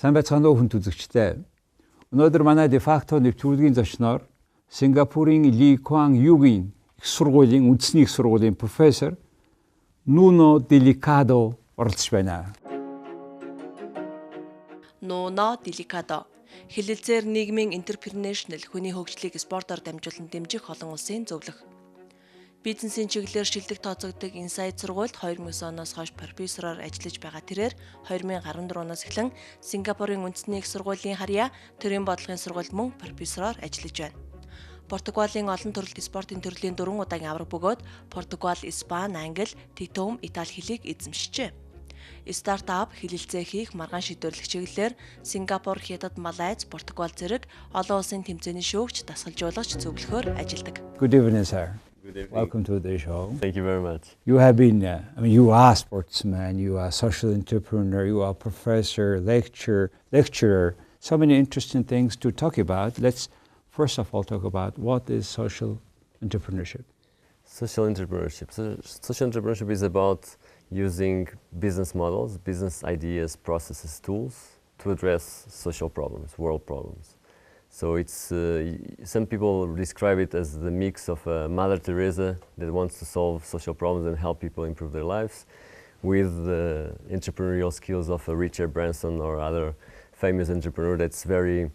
Сайн байцгаана уу хүнд үзэгчтэй. Өнөөдөр манай дефакто нэвтрүүлгийн зочноор Сингапурын Куан Югийн их сургуулийн үндэсний их сургуулийн профессор Нуно Деликадо оролцож байна. Нуно Дэликадо Хэлэлцээр нийгмийн энтрепенершил хүний хөгжлийг спортоор дамжуулан дэмжих олон улсын зөвлөх. Бизнесийн чиглэлээр шилдэг тооцогддог энэ сая сургуульд 2009 оноос хойш профессороор ажиллаж байгаа тэрээр 2014 оноос эхлэн Сингапурын үндэсний их сургуулийн харьяа төрийн бодлогын сургууль мөн профессороор ажиллаж байна. Португалийн олон төрөлт спортын төрлийн 4 удаагийн авраг бөгөөд Португал, Испани, Англи, Титум, Итали хэлийг эзэмшжээ. Стартап, хэлэлцээ хийх, маргаан шийдвэрлэх чиглэлээр Сингапур, Хятад, Малайз, Португал зэрэг олон улсын тэмцээний шүүгч, дасгалжуулагч, зөвлөхөөр ажилладаг. Good evening, sir. Good evening. Welcome to the show. Thank you very much. You have been, you are a sportsman, you are a social entrepreneur, you are a professor, lecturer, so many interesting things to talk about. Let's first of all talk about what is social entrepreneurship. Social entrepreneurship. Social entrepreneurship is about using business models, business ideas, processes, tools to address social problems, world problems. So it's some people describe it as the mix of Mother Teresa that wants to solve social problems and help people improve their lives, with the entrepreneurial skills of a Richard Branson or other famous entrepreneur that's very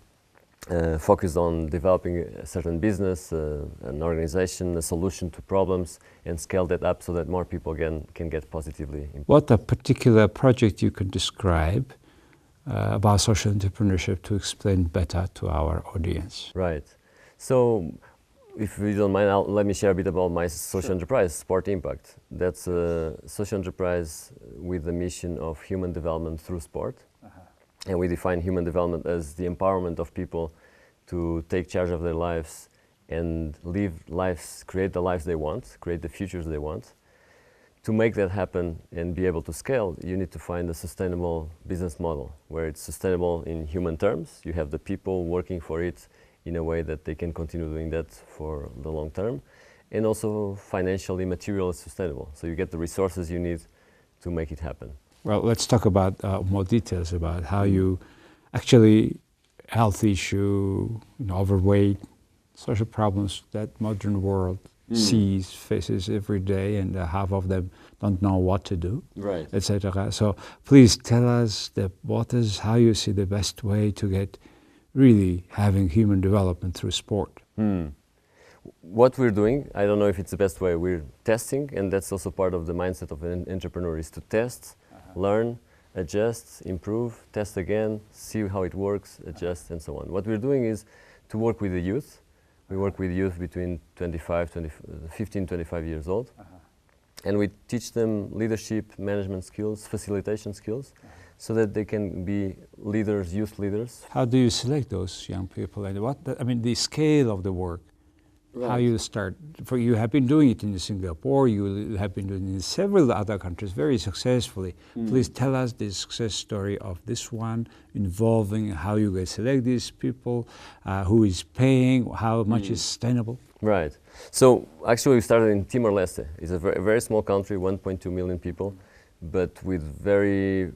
focused on developing a certain business, an organization, a solution to problems, and scale that up so that more people can get positively impacted. What a particular project you can describe about social entrepreneurship to explain better to our audience. Right. So, if you don't mind, let me share a bit about my social enterprise, Sport Impact. That's a social enterprise with the mission of human development through sport. And we define human development as the empowerment of people to take charge of their lives and live lives, create the lives they want, create the futures they want. To make that happen and be able to scale, you need to find a sustainable business model where it's sustainable in human terms. You have the people working for it in a way that they can continue doing that for the long term, and also financially, materially sustainable. So you get the resources you need to make it happen. Well, let's talk about more details about how you actually health issue, overweight, social problems that modern world sees, faces every day, and half of them don't know what to do, right, etc. So please tell us how you see the best way to get really having human development through sport. What we're doing, I don't know if it's the best way, we're testing, and that's also part of the mindset of an entrepreneur, is to test, learn, adjust, improve, test again, see how it works, adjust, and so on. What we're doing is to work with the youth. We work with youth between 15, 25 years old, and we teach them leadership, management skills, facilitation skills, so that they can be leaders, youth leaders. How do you select those young people, and the scale of the work? Right. How you start? For you have been doing it in Singapore, you have been doing it in several other countries very successfully. Please tell us the success story of this one, involving how you guys select these people, who is paying, how much is sustainable. Right. So actually we started in Timor-Leste. It's a very small country, 1.2 million people, but with very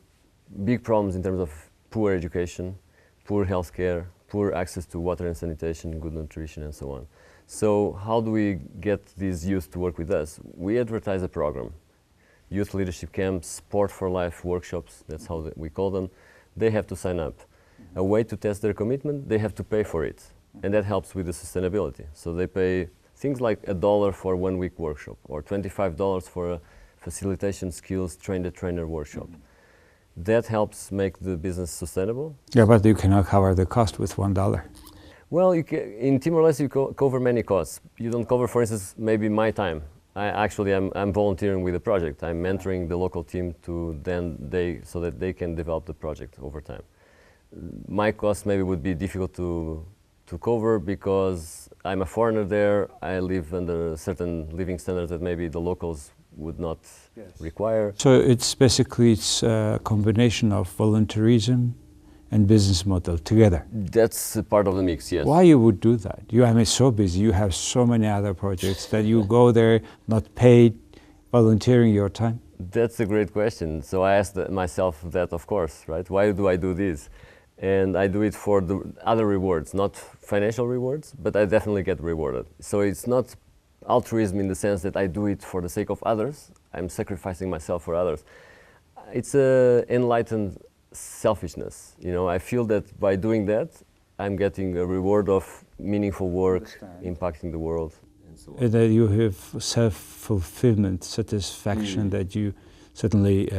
big problems in terms of poor education, poor healthcare, poor access to water and sanitation, good nutrition, and so on. So how do we get these youth to work with us? We advertise a program, youth leadership camps, sport for life workshops, that's how we call them. They have to sign up. A way to test their commitment, they have to pay for it. And that helps with the sustainability. So they pay things like $1 for a 1 week workshop, or $25 for a facilitation skills trainer workshop. That helps make the business sustainable. Yeah, but you cannot cover the cost with $1. Well, in Timor-Leste you cover many costs. You don't cover, for instance, maybe my time. I'm volunteering with the project. I'm mentoring the local team so that they can develop the project over time. My cost maybe would be difficult to cover because I'm a foreigner there. I live under certain living standards that maybe the locals would not require. So it's basically a combination of volunteerism and business model together. That's a part of the mix, yes. Why you would do that? You are so busy, you have so many other projects that you go there not paid, volunteering your time? That's a great question. So I asked myself that, of course, right? Why do I do this? and I do it for the other rewards, not financial rewards, but I definitely get rewarded. So it's not altruism in the sense that I do it for the sake of others. I'm sacrificing myself for others. It's a enlightened selfishness. You know, I feel that by doing that, I'm getting a reward of meaningful work, impacting the world. And so on. That you have self-fulfillment, satisfaction, that you certainly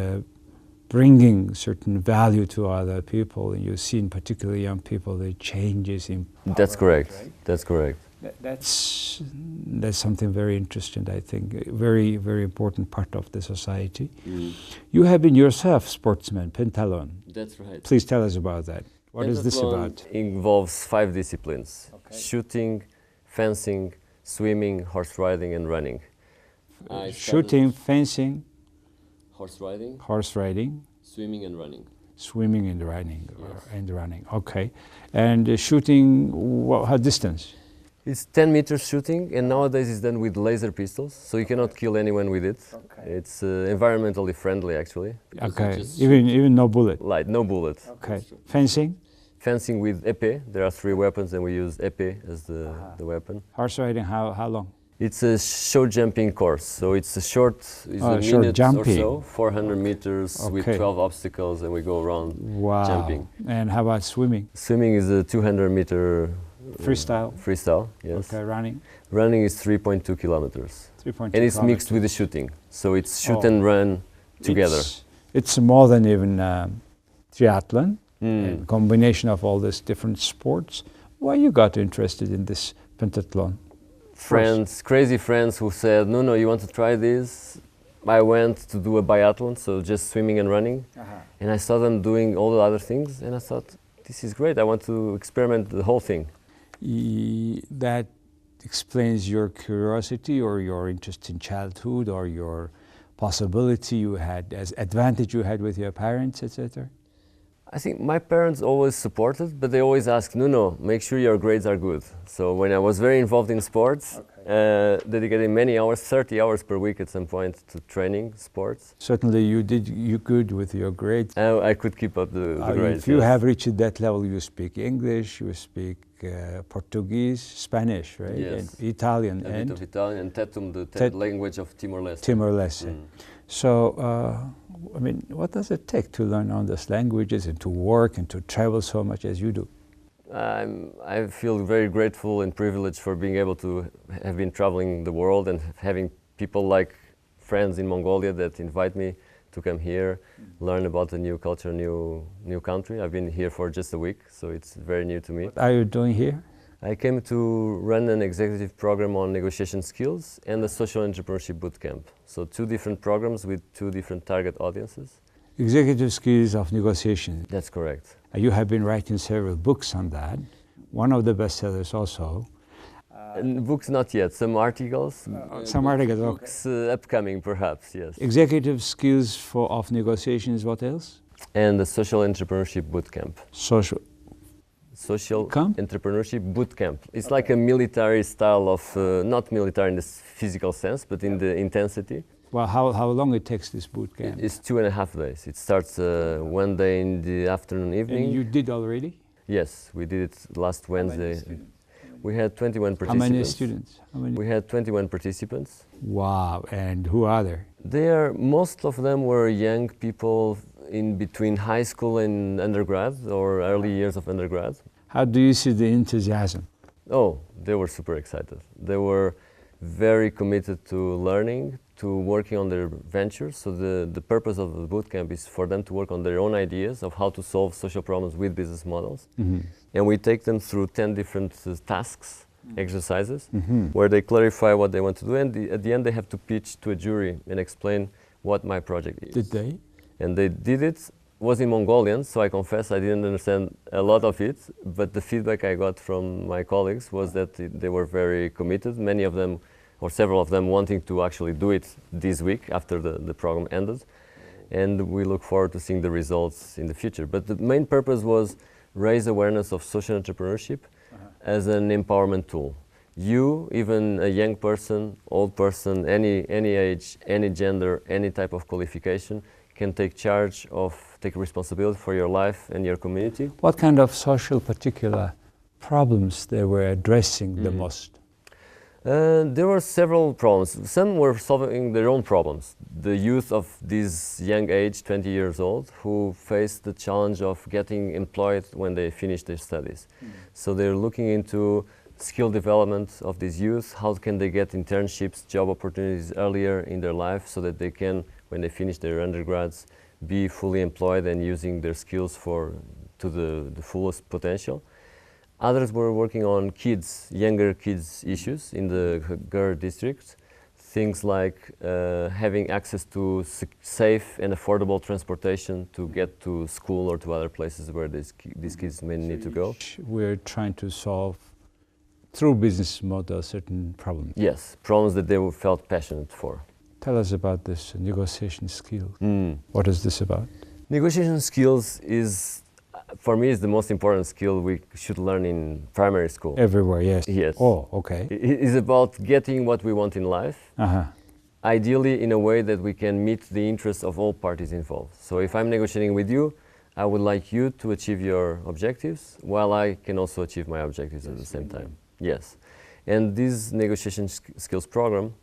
bringing certain value to other people, and you see in particular young people the changes in power. That's correct. Right? That's correct. That's something very interesting, I think, a very, very important part of the society. You have been yourself sportsman, pentathlon. That's right. Please tell us about that. What is this about? Involves 5 disciplines: shooting, fencing, swimming, horse riding, and running. Shooting, fencing, horse riding, swimming and running. Yes. And running. Okay. And shooting, how distance? It's 10 meters shooting, and nowadays it's done with laser pistols, so you cannot kill anyone with it. Okay. It's environmentally friendly, actually. Okay. Even no bullet. Light, no bullet. Okay. Fencing? Fencing with épée. There are 3 weapons, and we use épée as the weapon. Horse riding, how long? It's a short jumping course, so it's a short short minute jumping. or so, 400 meters with Okay. 12 obstacles, and we go around Wow. jumping. And how about swimming? Swimming is a 200-meter Freestyle? freestyle, yes. Okay, running? Running is 3.2 kilometers. 3.2 And it's mixed kilometers. with the shooting, so it's shoot and run together. It's more than even triathlon, a combination of all these different sports. Why you got interested in this pentathlon? Friends, crazy friends who said, "No, you want to try this?" I went to do a biathlon, so just swimming and running, and I saw them doing all the other things, and I thought, this is great, I want to experiment the whole thing. That explains your curiosity or your interest in childhood or your possibility you had, as advantage you had with your parents, etc.? I think my parents always supported, but they always asked, "Nuno, make sure your grades are good." So when I was very involved in sports, dedicating many hours, 30 hours per week at some point to training sports. Certainly you good with your grades. I could keep up the grades. If you yes. have reached that level, you speak English, you speak Portuguese, Spanish, right? Yes. And Italian, A and bit of Italian, and Tetum, the Tet- language of Timor-Leste. Timor-Leste. So, I mean, what does it take to learn all those languages and to work and to travel so much as you do? I feel very grateful and privileged for being able to have been traveling the world and having people like friends in Mongolia that invite me to come here, learn about a new culture, new country. I've been here for just a week, so it's very new to me. What are you doing here? I came to run an executive program on negotiation skills and a social entrepreneurship bootcamp. So 2 different programs with 2 different target audiences. Executive skills of negotiation. That's correct. You have been writing several books on that. One of the bestsellers also. And books not yet, some articles. Some articles. Okay. Books upcoming perhaps, yes. Executive skills of negotiations, what else? And the social entrepreneurship bootcamp. Social Entrepreneurship bootcamp. It's like a military style of, not military in the physical sense, but in the intensity. Well, how long it takes this boot camp? It's 2.5 days. It starts 1 day in the afternoon, evening. And you did already? Yes, we did it last Wednesday. We had 21 participants. How many students? We had 21 participants. Wow, and who are there? Most of them were young people in between high school and undergrad, or early years of undergrad. How do you see the enthusiasm? Oh, they were super excited. They were very committed to learning, to working on their ventures. So the purpose of the bootcamp is for them to work on their own ideas of how to solve social problems with business models. And we take them through 10 different tasks, exercises, where they clarify what they want to do. And at the end, they have to pitch to a jury and explain what my project is. Did they? And they did it. Was in Mongolian, so I confess I didn't understand a lot of it, but the feedback I got from my colleagues was that they were very committed, many of them, or several of them, wanting to actually do it this week after the program ended. And we look forward to seeing the results in the future. But the main purpose was raise awareness of social entrepreneurship as an empowerment tool. You, even a young person, old person, any age, any gender, any type of qualification, can take charge of, take responsibility for your life and your community. What kind of social particular problems they were addressing the most? There were several problems. Some were solving their own problems. The youth of this young age, 20 years old, who faced the challenge of getting employed when they finish their studies. So they're looking into skill development of these youth. How can they get internships, job opportunities earlier in their life so that they can, when they finish their undergrads, be fully employed and using their skills to the fullest potential. Others were working on kids, younger kids issues in the Gur district. Things like having access to safe and affordable transportation to get to school or to other places where these kids may need to go. We're trying to solve, through business model, certain problems. Yes, problems that they felt passionate for. Tell us about this negotiation skill. What is this about? Negotiation skills is, for me, is the most important skill we should learn in primary school. Everywhere, yes. Yes. Oh, okay. It is about getting what we want in life, ideally in a way that we can meet the interests of all parties involved. So if I'm negotiating with you, I would like you to achieve your objectives, while I can also achieve my objectives at the same time. Yes. And this negotiation skills program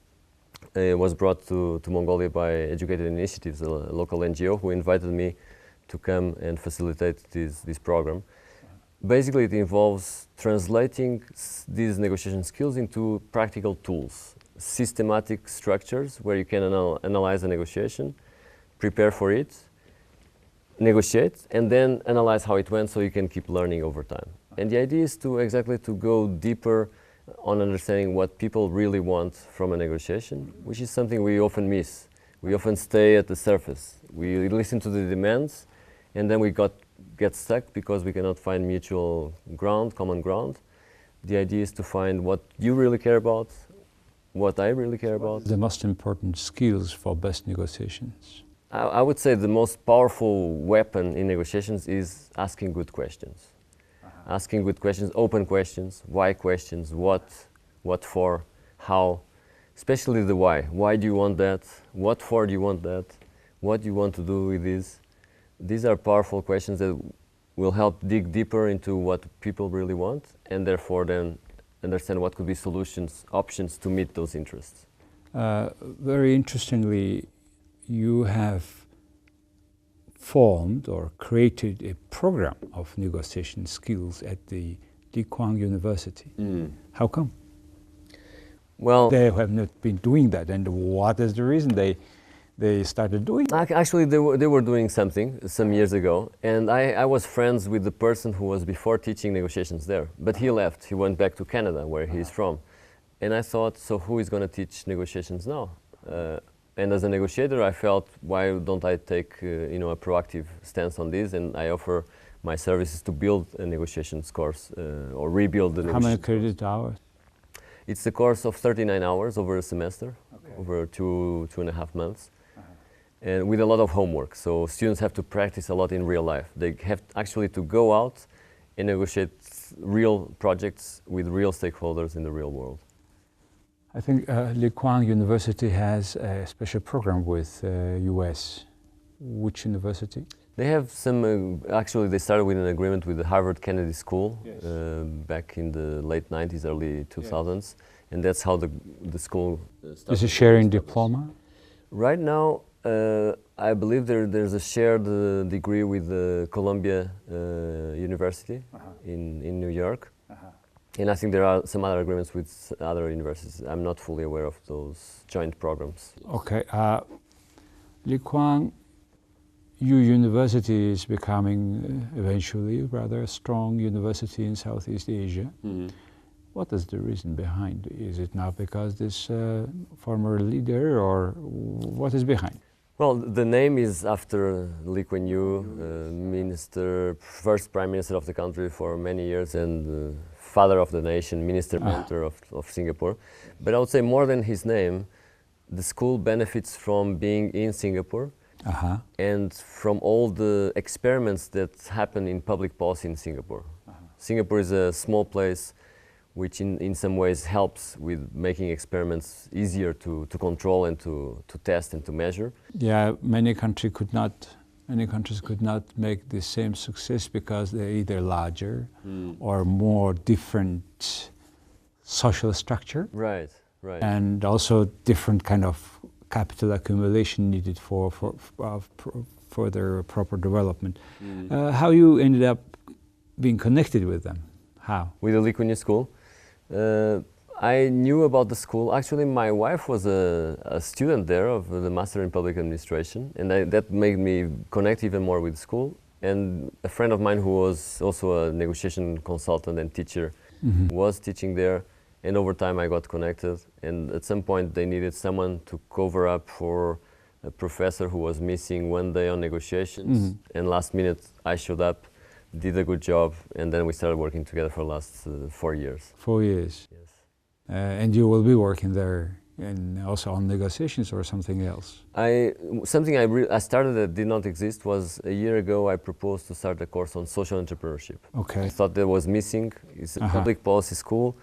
was brought to Mongolia by Educated Initiatives, a local NGO, who invited me to come and facilitate this program. Basically, it involves translating these negotiation skills into practical tools, systematic structures where you can analyze a negotiation, prepare for it, negotiate, and then analyze how it went so you can keep learning over time. And the idea is to go deeper on understanding what people really want from a negotiation, which is something we often miss. We often stay at the surface. We listen to the demands, and then we get stuck because we cannot find mutual ground, common ground. The idea is to find what you really care about, what I really care about. The most important skills for best negotiations. I would say the most powerful weapon in negotiations is asking good questions. Asking good questions, open questions, why questions, what for, how, especially the why. Why do you want that? What for do you want that? What do you want to do with this? These are powerful questions that will help dig deeper into what people really want, and therefore then understand what could be solutions, options to meet those interests. Very interestingly, you have formed or created a program of negotiation skills at the Kуan University. How come? Well, they have not been doing that, and what is the reason they started doing it? Actually, they were doing something some years ago, and I was friends with the person who was before teaching negotiations there, but he left. He went back to Canada, where he's from. And I thought, so who is going to teach negotiations now? And as a negotiator, I felt, why don't I take a proactive stance on this, and I offer my services to build a negotiations course or rebuild the How many credit hours? It's a course of 39 hours over a semester, over two and a half months, and with a lot of homework. So students have to practice a lot in real life. They have actually to go out and negotiate real projects with real stakeholders in the real world. I think Kуan University has a special program with US. Which university? They have some, actually they started with an agreement with the Harvard Kennedy School back in the late 90s, early 2000s. And that's how the school started. Is it sharing diploma? Right now, I believe there's a shared degree with the Columbia University in New York. And I think there are some other agreements with other universities. I'm not fully aware of those joint programs. Okay. Kуan University is becoming eventually rather a strong university in Southeast Asia. What is the reason behind? Is it not because this former leader, or what is behind? Well, the name is after Lee Kuan Yew, first prime minister of the country for many years, and father of the nation, minister mentor of Singapore. But I would say more than his name, the school benefits from being in Singapore and from all the experiments that happen in public policy in Singapore. Singapore is a small place which in some ways helps with making experiments easier to control and to test and to measure. Yeah, many countries could not make the same success because they're either larger or more different social structure. Right. And also different kind of capital accumulation needed for their proper development. How you ended up being connected with them? How? With the Likunyi school? I knew about the school. Actually, my wife was a student there of the Master in Public Administration, and that made me connect even more with the school. And a friend of mine who was also a negotiation consultant and teacher was teaching there, and over time I got connected. And at some point they needed someone to cover up for a professor who was missing one day on negotiations, and last minute I showed up, did a good job, and then we started working together for the last 4 years. 4 years. Yes. And you will be working there and also on negotiations or something else? Something I started that did not exist was a year ago I proposed to start a course on social entrepreneurship. Okay. I thought that was missing. It's a public policy school,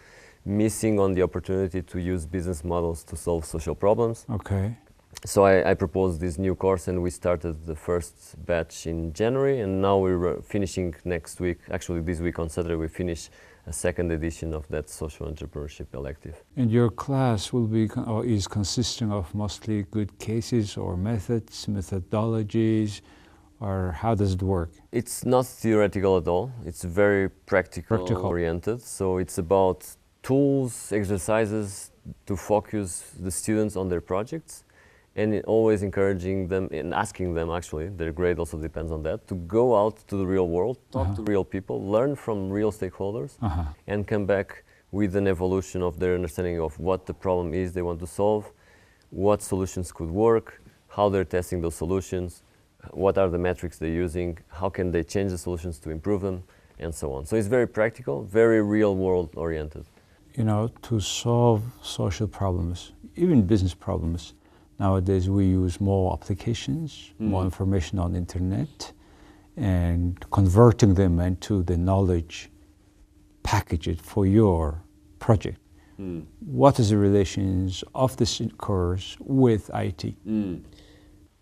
missing on the opportunity to use business models to solve social problems. Okay. So I proposed this new course, and we started the first batch in January, and now we're finishing next week. Actually, this week on Saturday we finish a second edition of that social entrepreneurship elective. And your class will be is consisting of mostly good cases or methods, methodologies, or how does it work? It's not theoretical at all. It's very practical oriented. So it's about tools, exercises to focus the students on their projects, and always encouraging them and asking them, actually, their grade also depends on that, to go out to the real world, talk to real people, learn from real stakeholders, and come back with an evolution of their understanding of what the problem is they want to solve, what solutions could work, how they're testing those solutions, what are the metrics they're using, how can they change the solutions to improve them, and so on. So it's very practical, very real world oriented. You know, to solve social problems, even business problems, nowadays we use more applications, more information on the internet, and converting them into the knowledge, package it for your project. What is the relations of this course with IT?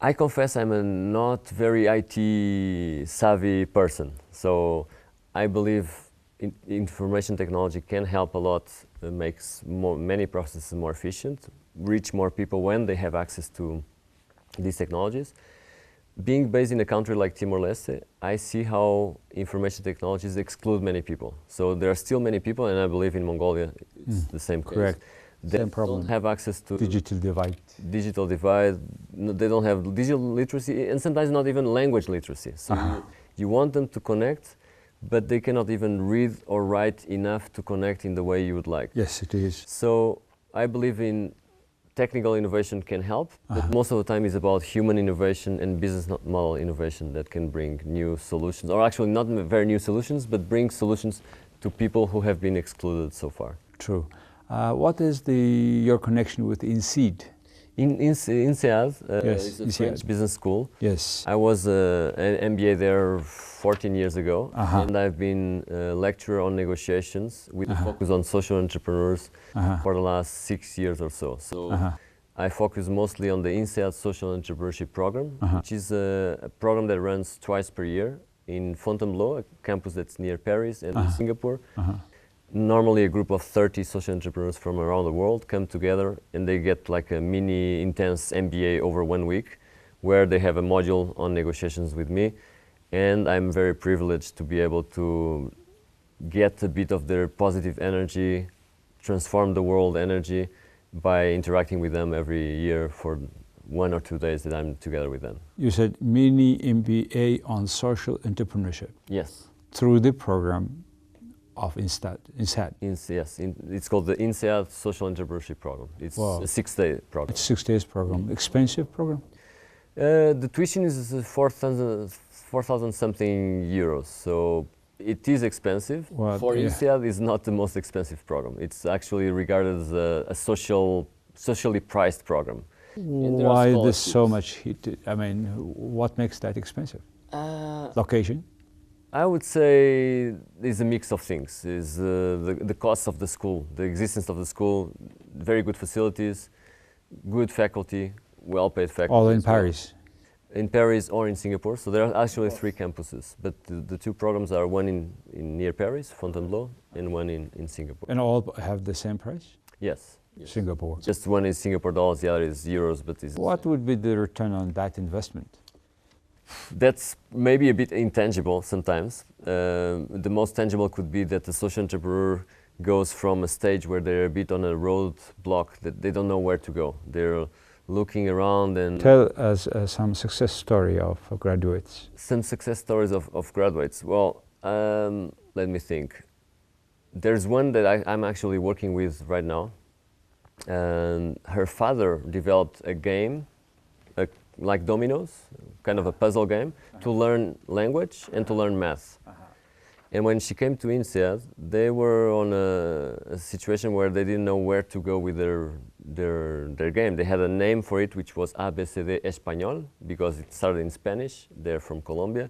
I confess I'm a not very IT savvy person, so I believe information technology can help a lot, makes many processes more efficient, reach more people when they have access to these technologies. Being based in a country like Timor-Leste, I see how information technologies exclude many people. So there are still many people, and I believe in Mongolia it's the same case. Correct. They Same problem. don't have access to Digital divide. Digital divide. They don't have digital literacy, and sometimes not even language literacy. So you want them to connect, but they cannot even read or write enough to connect in the way you would like. Yes, it is. So I believe in technical innovation can help, but most of the time it's about human innovation and business model innovation that can bring new solutions, or actually not very new solutions, but bring solutions to people who have been excluded so far. True. What is your connection with INSEAD? INSEAD Yes, is a INSEAD. French business school. Yes. I was an MBA there 14 years ago, and I've been a lecturer on negotiations with a focus on social entrepreneurs for the last 6 years or so. So I focus mostly on the INSEAD Social Entrepreneurship Program, which is a program that runs twice per year in Fontainebleau, a campus that's near Paris and Singapore. Normally a group of 30 social entrepreneurs from around the world come together, and they get like a mini intense MBA over 1 week, where they have a module on negotiations with me. And I'm very privileged to be able to get a bit of their positive energy, transform the world energy by interacting with them every year for 1 or 2 days that I'm together with them. You said mini MBA on social entrepreneurship. Yes. Through the program of INSEAD. Yes, it's called the INSEAD Social Entrepreneurship Program. It's a 6-day program. It's 6 days program. Expensive program? The tuition is 4,000 something euros, so it is expensive. For INSEAD, it's not the most expensive program. It's actually regarded as a socially priced program. Why this so much heat? I mean, what makes that expensive? Location? I would say it's a mix of things. Is the cost of the school, the existence of the school, very good facilities, good faculty, well-paid faculty. All in Paris? In Paris or in Singapore. So there are actually 3 campuses, but the 2 programs are one in near Paris, Fontainebleau, and one in Singapore. And all have the same price? Yes. Singapore. Just one is Singapore dollars, the other is euros, but it's What would be the return on that investment? That's maybe a bit intangible sometimes. The most tangible could be that the social entrepreneur goes from a stage where they're a bit on a roadblock, that they don't know where to go. They're looking around and... Tell us some success story of graduates. Some success stories of graduates. Well, let me think. There's one that I'm actually working with right now. Her father developed a game, like dominoes, kind of a puzzle game, to learn language and to learn math. And when she came to INSEAD, they were on a situation where they didn't know where to go with their game. They had a name for it, which was ABCD Español, because it started in Spanish. They're from Colombia.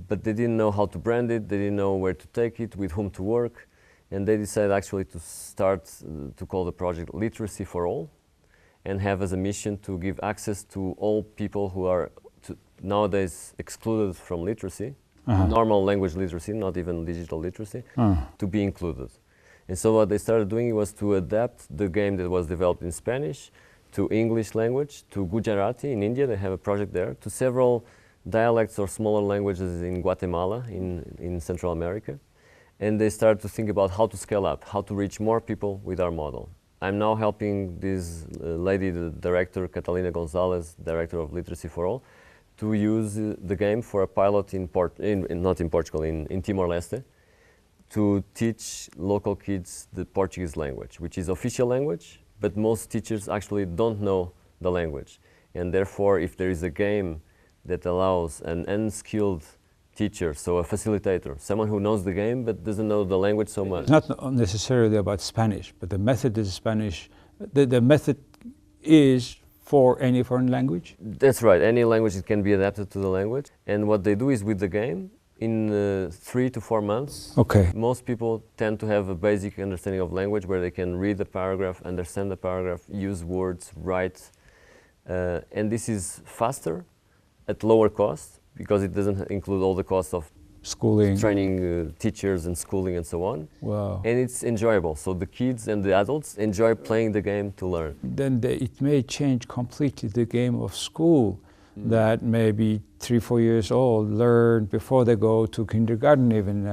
But they didn't know how to brand it, they didn't know where to take it, with whom to work. And they decided actually to start to call the project Literacy for All, and have as a mission to give access to all people who are nowadays excluded from literacy, normal language literacy, not even digital literacy, to be included. And so what they started doing was to adapt the game that was developed in Spanish to English language, to Gujarati in India, they have a project there, to several dialects or smaller languages in Guatemala, in Central America. And they started to think about how to scale up, how to reach more people with our model. I'm now helping this lady, the director, Catalina Gonzalez, director of Literacy for All, to use the game for a pilot in Timor-Leste, to teach local kids the Portuguese language, which is official language, but most teachers actually don't know the language. And therefore, if there is a game that allows an unskilled teacher, so a facilitator, someone who knows the game but doesn't know the language so much. It's not necessarily about Spanish, but the method is Spanish. The method is for any foreign language? That's right. Any language it can be adapted to the language. And what they do is with the game, in 3 to 4 months, most people tend to have a basic understanding of language where they can read the paragraph, understand the paragraph, use words, write. And this is faster, at lower cost, because it doesn't include all the costs of schooling, training teachers and schooling and so on. Wow. And it's enjoyable. So the kids and the adults enjoy playing the game to learn. Then it may change completely the game of school that maybe 3-4 years old learn before they go to kindergarten, even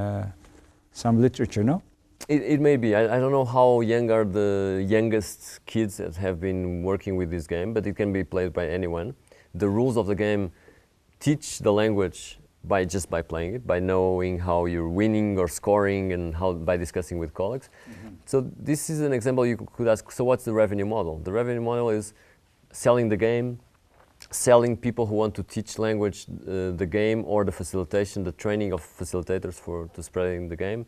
some literature, no? It may be. I don't know how young are the youngest kids that have been working with this game, but it can be played by anyone. The rules of the game teach the language just by playing it, by knowing how you're winning or scoring, and how by discussing with colleagues. So this is an example you could ask, so what's the revenue model? The revenue model is selling the game, selling people who want to teach language the game, or the facilitation, the training of facilitators to spreading the game.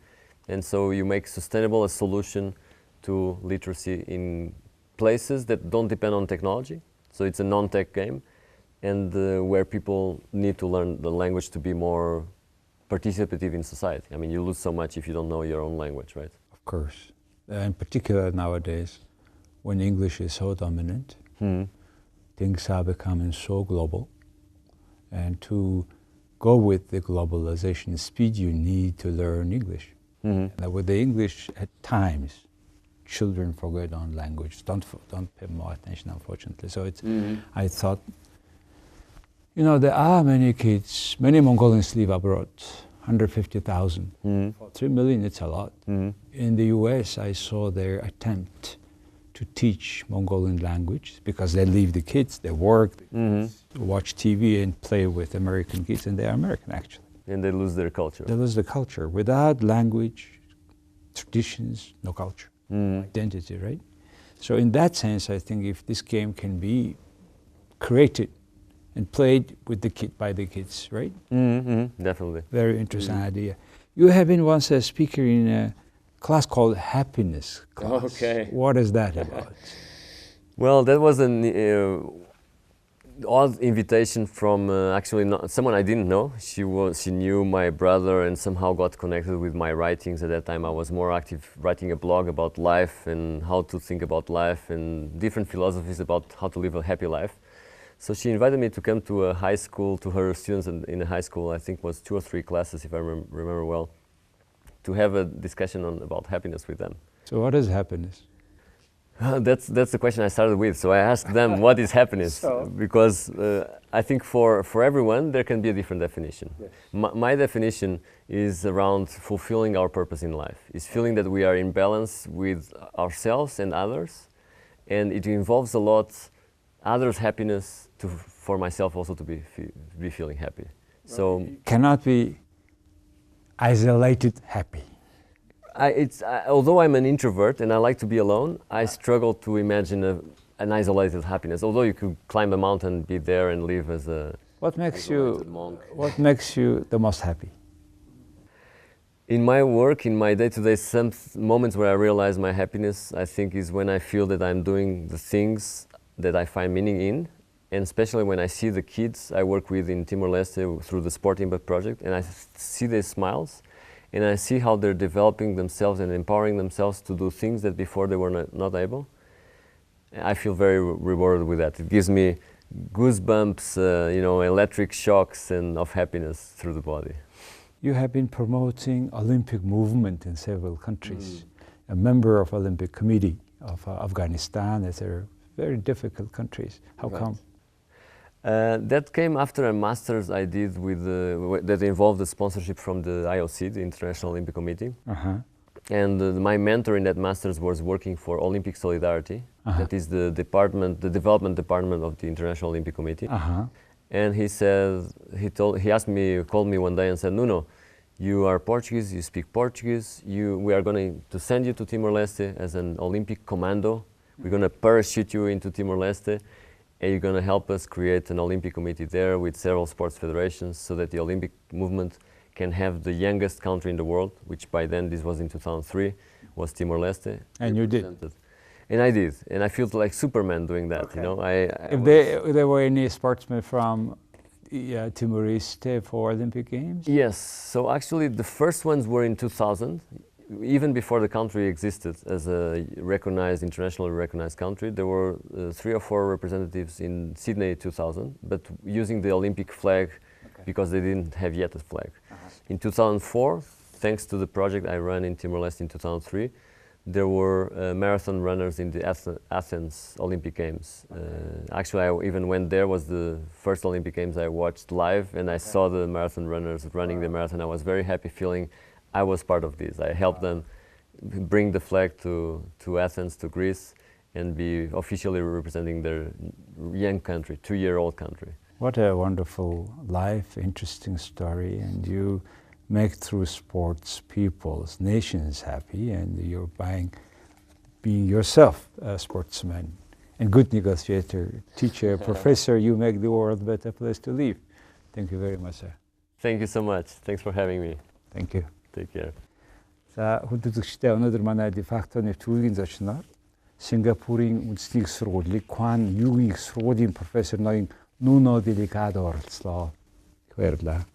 And so you make sustainable a solution to literacy in places that don't depend on technology. So it's a non-tech game, and where people need to learn the language to be more participative in society. I mean, you lose so much if you don't know your own language, right? Of course. In particular nowadays, when English is so dominant, things are becoming so global. And to go with the globalization speed, you need to learn English. And with the English, at times, children forget on language, don't pay more attention, unfortunately. So it's, I thought, you know, there are many kids, many Mongolians live abroad, 150,000. For 3 million, it's a lot. In the US, I saw their attempt to teach Mongolian language, because they leave the kids, they work, watch TV and play with American kids, and they are American actually. And they lose their culture. They lose the culture. Without language, traditions, no culture, identity, right? So in that sense, I think if this game can be created and played with by the kids, right? Definitely. Very interesting idea. You have been once a speaker in a class called Happiness class. Okay. What is that about? Well, that was odd invitation from actually someone I didn't know. She knew my brother and somehow got connected with my writings. At that time I was more active writing a blog about life and how to think about life and different philosophies about how to live a happy life. So she invited me to come to a high school, to her students in a high school, I think was 2 or 3 classes if I remember well, to have a discussion about happiness with them. So what is happiness? That's the question I started with. So I asked them, what is happiness? Because I think for everyone there can be a different definition. Yes. My definition is around fulfilling our purpose in life. It's feeling that we are in balance with ourselves and others, and it involves a lot others' happiness for myself also to be feeling happy. So cannot be isolated happy. Although I'm an introvert and I like to be alone, I struggle to imagine an isolated happiness. Although you could climb a mountain, be there, and live as a monk. What makes you the most happy? In my work, in my day-to-day, some moments where I realize my happiness, I think, is when I feel that I'm doing the things that I find meaning in, and especially when I see the kids I work with in Timor-Leste through the Sport Impact Project, and I see their smiles. And I see how they're developing themselves and empowering themselves to do things that before they were not able. I feel very rewarded with that. It gives me goosebumps, electric shocks and of happiness through the body. You have been promoting Olympic movement in several countries. A member of Olympic Committee of Afghanistan. They're very difficult countries. How come? That came after a master's I did with that involved the sponsorship from the IOC, the International Olympic Committee. And my mentor in that master's was working for Olympic Solidarity. That is the development department of the International Olympic Committee. And he called me one day and said, Nuno, you are Portuguese, you speak Portuguese, we are going to send you to Timor-Leste as an Olympic commando. We're going to parachute you into Timor-Leste. And you're going to help us create an Olympic committee there with several sports federations so that the Olympic movement can have the youngest country in the world, which by then, this was in 2003, was Timor-Leste. And you did? And I did. And I feel like Superman doing that, If there were any sportsmen from Timor-Leste for Olympic Games? Yes. So actually the first ones were in 2000. Even before the country existed as a internationally recognized country, there were 3 or 4 representatives in Sydney 2000, but using the Olympic flag because they didn't have yet a flag. In 2004, thanks to the project I ran in Timor-Leste in 2003, there were marathon runners in the Athens Olympic Games. Actually, I even went there, was the first Olympic Games I watched live, and I saw the marathon runners running the marathon. I was very happy feeling I was part of this. I helped them bring the flag to Athens, to Greece, and be officially representing their young country, 2-year-old country. What a wonderful life, interesting story, and you make through sports people's nations happy, and you're being yourself a sportsman and good negotiator, teacher, professor, you make the world a better place to live. Thank you very much, sir. Thank you so much. Thanks for having me. Thank you. Take care. За хүндэтгэгчтэй өнөөдөр манай дефакто нэвтрүүлгийн зочноор Сингапурын үндэсний сургуулийн Куан Югийн сургуулийн профессор ноён Нуно Delicado оролцлоо. Баярлалаа.